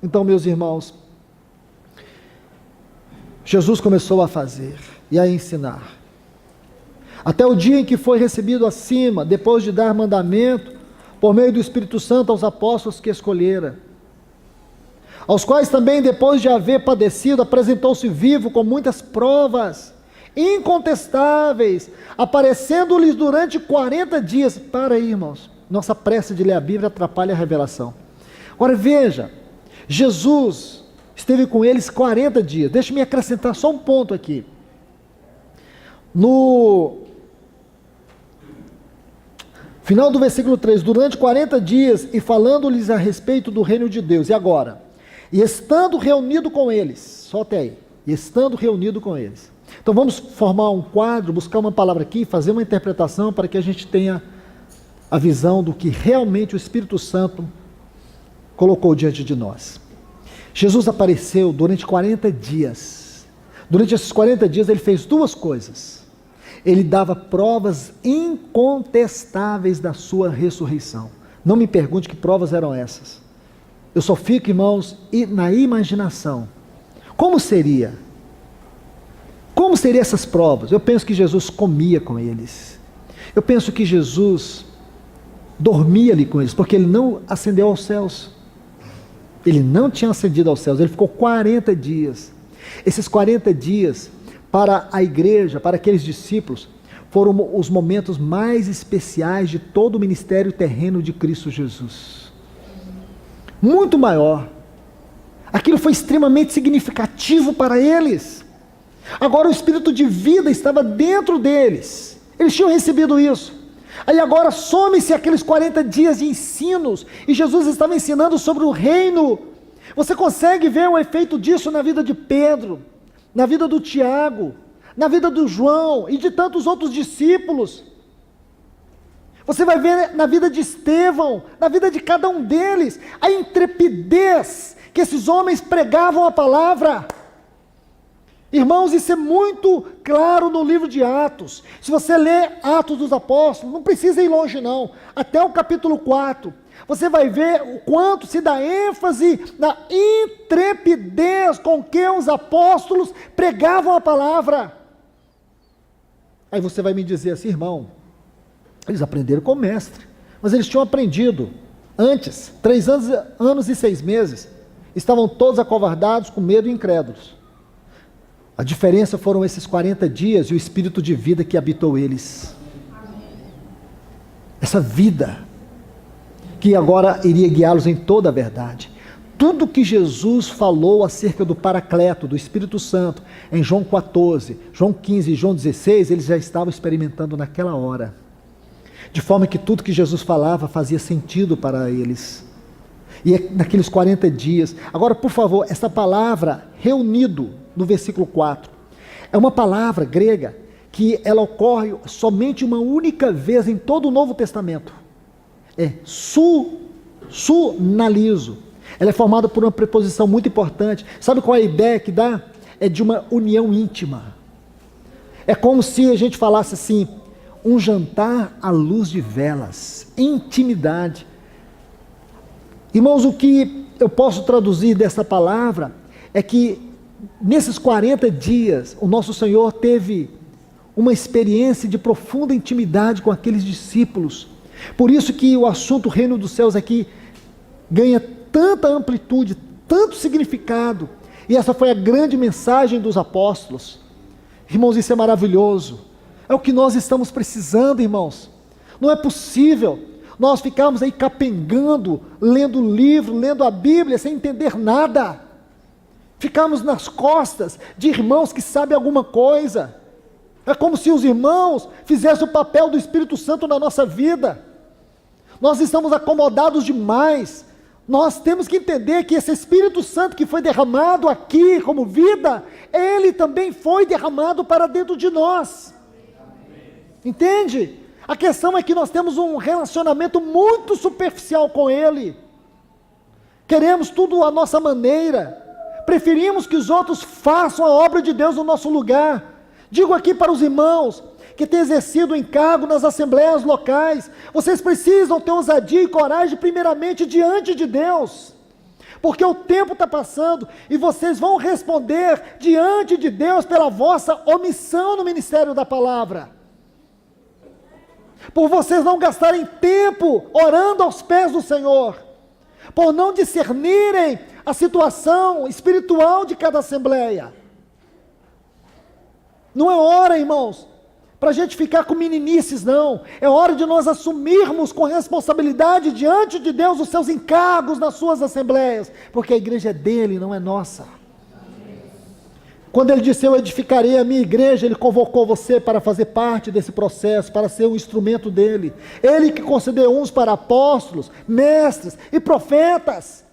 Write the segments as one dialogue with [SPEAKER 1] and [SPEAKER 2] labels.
[SPEAKER 1] Então, meus irmãos, Jesus começou a fazer e a ensinar. Até o dia em que foi recebido acima, depois de dar mandamento, por meio do Espírito Santo aos apóstolos que escolhera, aos quais também, depois de haver padecido, apresentou-se vivo com muitas provas incontestáveis, aparecendo-lhes durante 40 dias. Para aí, irmãos, nossa pressa de ler a Bíblia atrapalha a revelação. Agora veja, Jesus esteve com eles 40 dias. Deixa-me acrescentar só um ponto aqui. No final do versículo 3, durante 40 dias, e falando-lhes a respeito do reino de Deus. E agora? E estando reunido com eles, só até aí, e estando reunido com eles. Então vamos formar um quadro, buscar uma palavra aqui, fazer uma interpretação para que a gente tenha a visão do que realmente o Espírito Santo colocou diante de nós. Jesus apareceu durante 40 dias. Durante esses 40 dias ele fez duas coisas. Ele dava provas incontestáveis da sua ressurreição. Não me pergunte que provas eram essas. Eu só fico, irmãos, na imaginação. Como seria? Como seriam essas provas? Eu penso que Jesus comia com eles. Eu penso que Jesus dormia ali com eles, porque ele não ascendeu aos céus. Ele não tinha ascendido aos céus, ele ficou 40 dias. Esses 40 dias, para a igreja, para aqueles discípulos, foram os momentos mais especiais de todo o ministério terreno de Cristo Jesus. Muito maior. Aquilo foi extremamente significativo para eles. Agora o espírito de vida estava dentro deles. Eles tinham recebido isso. Aí agora some-se aqueles 40 dias de ensinos, e Jesus estava ensinando sobre o reino. Você consegue ver o efeito disso na vida de Pedro, na vida do Tiago, na vida do João e de tantos outros discípulos. Você vai ver na vida de Estevão, na vida de cada um deles, a intrepidez que esses homens pregavam a palavra. Irmãos, isso é muito claro no livro de Atos. Se você ler Atos dos Apóstolos, não precisa ir longe não, até o capítulo 4, você vai ver o quanto se dá ênfase na intrepidez com que os apóstolos pregavam a palavra. Aí você vai me dizer assim, irmão, eles aprenderam com o mestre, mas eles tinham aprendido antes, 3 anos e 6 meses, estavam todos acovardados, com medo e incrédulos. A diferença foram esses 40 dias e o espírito de vida que habitou eles. Essa vida que agora iria guiá-los em toda a verdade. Tudo que Jesus falou acerca do Paracleto, do Espírito Santo, em João 14, João 15 e João 16, eles já estavam experimentando naquela hora. De forma que tudo que Jesus falava fazia sentido para eles. E é naqueles 40 dias. Agora, por favor, essa palavra reunido no versículo 4, é uma palavra grega que ela ocorre somente uma única vez em todo o Novo Testamento. É sunalizo. Ela é formada por uma preposição muito importante. Sabe qual é a ideia que dá? É de uma união íntima. É como se a gente falasse assim, um jantar à luz de velas, intimidade. Irmãos, o que eu posso traduzir dessa palavra é que nesses 40 dias, o nosso Senhor teve uma experiência de profunda intimidade com aqueles discípulos. Por isso que o assunto Reino dos Céus aqui ganha tanta amplitude, tanto significado. E essa foi a grande mensagem dos apóstolos. Irmãos, isso é maravilhoso. É o que nós estamos precisando, irmãos. Não é possível nós ficarmos aí capengando, lendo livro, lendo a Bíblia, sem entender nada. Ficarmos nas costas de irmãos que sabem alguma coisa. É como se os irmãos fizessem o papel do Espírito Santo na nossa vida. Nós estamos acomodados demais. Nós temos que entender que esse Espírito Santo que foi derramado aqui como vida, ele também foi derramado para dentro de nós. Entende? A questão é que nós temos um relacionamento muito superficial com ele. Queremos tudo à nossa maneira. Preferimos que os outros façam a obra de Deus no nosso lugar. Digo aqui para os irmãos que têm exercido o encargo nas assembleias locais, vocês precisam ter ousadia e coragem primeiramente diante de Deus, porque o tempo está passando e vocês vão responder diante de Deus pela vossa omissão no ministério da palavra. Por vocês não gastarem tempo orando aos pés do Senhor, por não discernirem a situação espiritual de cada assembleia. Não é hora, irmãos, para a gente ficar com meninices, não. É hora de nós assumirmos com responsabilidade diante de Deus os seus encargos nas suas assembleias, porque a igreja é dele, não é nossa. Quando ele disse, eu edificarei a minha igreja, ele convocou você para fazer parte desse processo, para ser um instrumento dele. Ele que concedeu uns para apóstolos, mestres e profetas,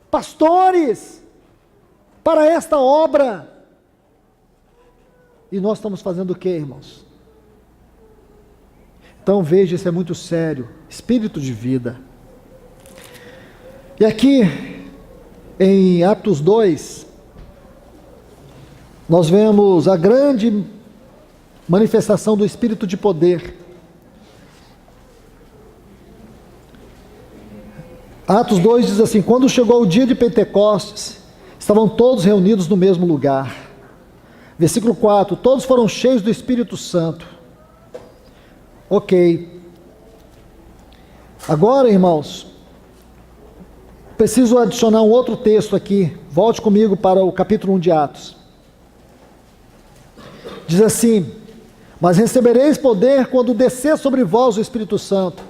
[SPEAKER 1] pastores, para esta obra. E nós estamos fazendo o que, irmãos? Então veja, isso é muito sério, espírito de vida. E aqui, em Atos 2, nós vemos a grande manifestação do espírito de poder. Atos 2 diz assim, quando chegou o dia de Pentecostes, estavam todos reunidos no mesmo lugar. Versículo 4, todos foram cheios do Espírito Santo. Ok. Agora, irmãos, preciso adicionar um outro texto aqui. Volte comigo para o capítulo 1 de Atos. Diz assim, mas recebereis poder quando descer sobre vós o Espírito Santo,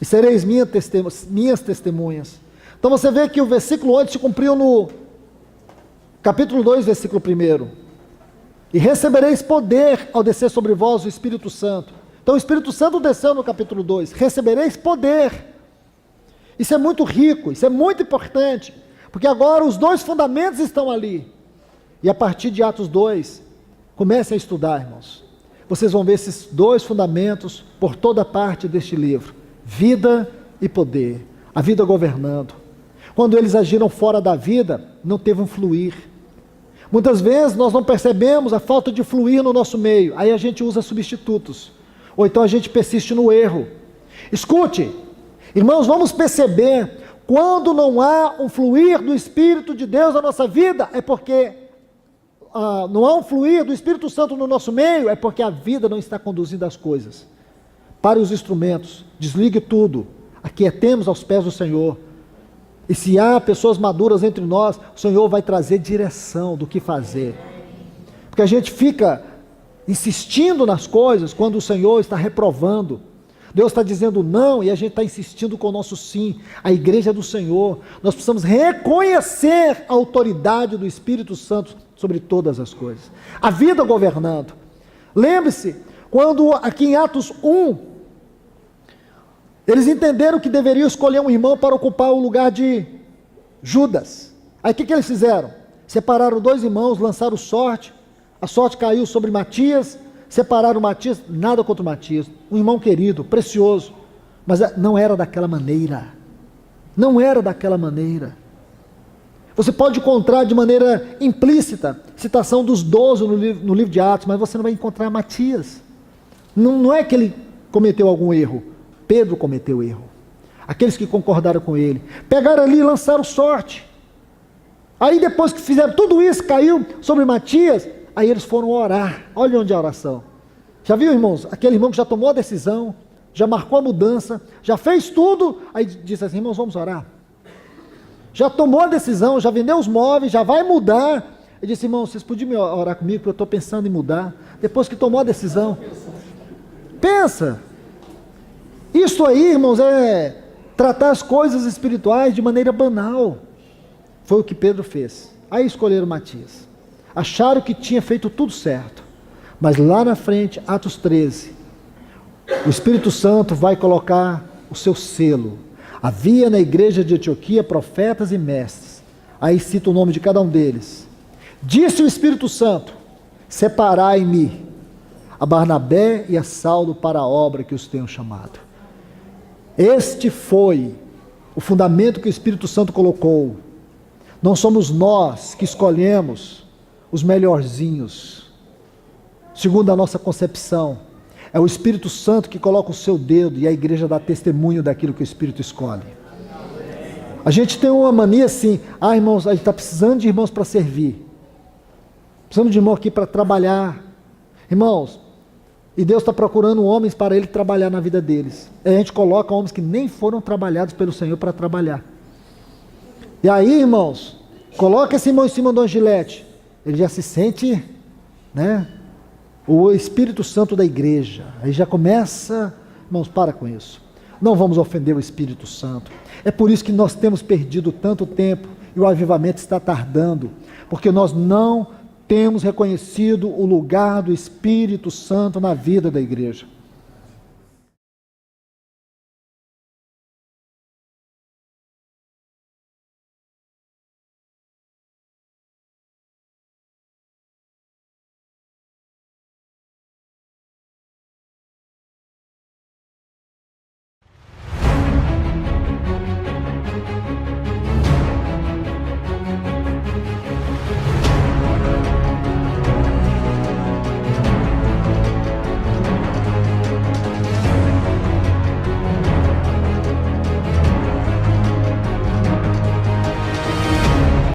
[SPEAKER 1] e sereis minhas testemunhas. Então você vê que o versículo 8 se cumpriu no capítulo 2, versículo 1. E recebereis poder ao descer sobre vós o Espírito Santo. Então o Espírito Santo desceu no capítulo 2, recebereis poder. Isso é muito rico, isso é muito importante, porque agora os dois fundamentos estão ali. E a partir de Atos 2, comecem a estudar, irmãos. Vocês vão ver esses dois fundamentos por toda parte deste livro. Vida e poder. A vida governando. Quando eles agiram fora da vida, não teve um fluir. Muitas vezes nós não percebemos a falta de fluir no nosso meio. Aí a gente usa substitutos. Ou então a gente persiste no erro. Escute, irmãos, vamos perceber, quando não há um fluir do Espírito de Deus na nossa vida, é porque não há um fluir do Espírito Santo no nosso meio, é porque a vida não está conduzindo as coisas. Pare os instrumentos, desligue tudo, aquietemos aos pés do Senhor. E se há pessoas maduras entre nós, o Senhor vai trazer direção do que fazer. Porque a gente fica insistindo nas coisas quando o Senhor está reprovando. Deus está dizendo não e a gente está insistindo com o nosso sim. A igreja é do Senhor. Nós precisamos reconhecer a autoridade do Espírito Santo sobre todas as coisas. A vida governando. Lembre-se, quando aqui em Atos 1, eles entenderam que deveriam escolher um irmão para ocupar o lugar de Judas. Aí o que eles fizeram? Separaram dois irmãos, lançaram sorte. A sorte caiu sobre Matias. Separaram Matias, nada contra o Matias, um irmão querido, precioso, mas não era daquela maneira, não era daquela maneira. Você pode encontrar de maneira implícita, citação dos 12 no livro de Atos, mas você não vai encontrar Matias. Não é que ele cometeu algum erro, Pedro cometeu erro. Aqueles que concordaram com ele, pegaram ali e lançaram sorte. Aí depois que fizeram tudo isso, caiu sobre Matias, aí eles foram orar. Olha onde é a oração. Já viu, irmãos? Aquele irmão que já tomou a decisão, já marcou a mudança, já fez tudo, aí disse assim, irmãos, vamos orar. Já tomou a decisão, já vendeu os móveis, já vai mudar. Ele disse, irmãos, vocês podiam orar comigo, porque eu estou pensando em mudar. Depois que tomou a decisão. Pensa. Isso aí, irmãos, é tratar as coisas espirituais de maneira banal. Foi o que Pedro fez. Aí escolheram Matias. Acharam que tinha feito tudo certo, mas lá na frente, Atos 13, o Espírito Santo vai colocar o seu selo. Havia na igreja de Antioquia profetas e mestres, aí cita o nome de cada um deles. Disse o Espírito Santo, separai-me a Barnabé e a Saulo para a obra que os tenho chamado. Este foi o fundamento que o Espírito Santo colocou. Não somos nós que escolhemos os melhorzinhos, segundo a nossa concepção. É o Espírito Santo que coloca o seu dedo e a igreja dá testemunho daquilo que o Espírito escolhe. A gente tem uma mania assim, irmãos, a gente está precisando de irmãos para servir. Precisamos de irmão aqui para trabalhar. Irmãos, e Deus está procurando homens para Ele trabalhar na vida deles. E a gente coloca homens que nem foram trabalhados pelo Senhor para trabalhar. E aí, irmãos, coloca esse irmão em cima do Angilete. Ele já se sente, né, o Espírito Santo da igreja. Aí já começa, irmãos, para com isso. Não vamos ofender o Espírito Santo. É por isso que nós temos perdido tanto tempo e o avivamento está tardando, porque nós não temos reconhecido o lugar do Espírito Santo na vida da igreja.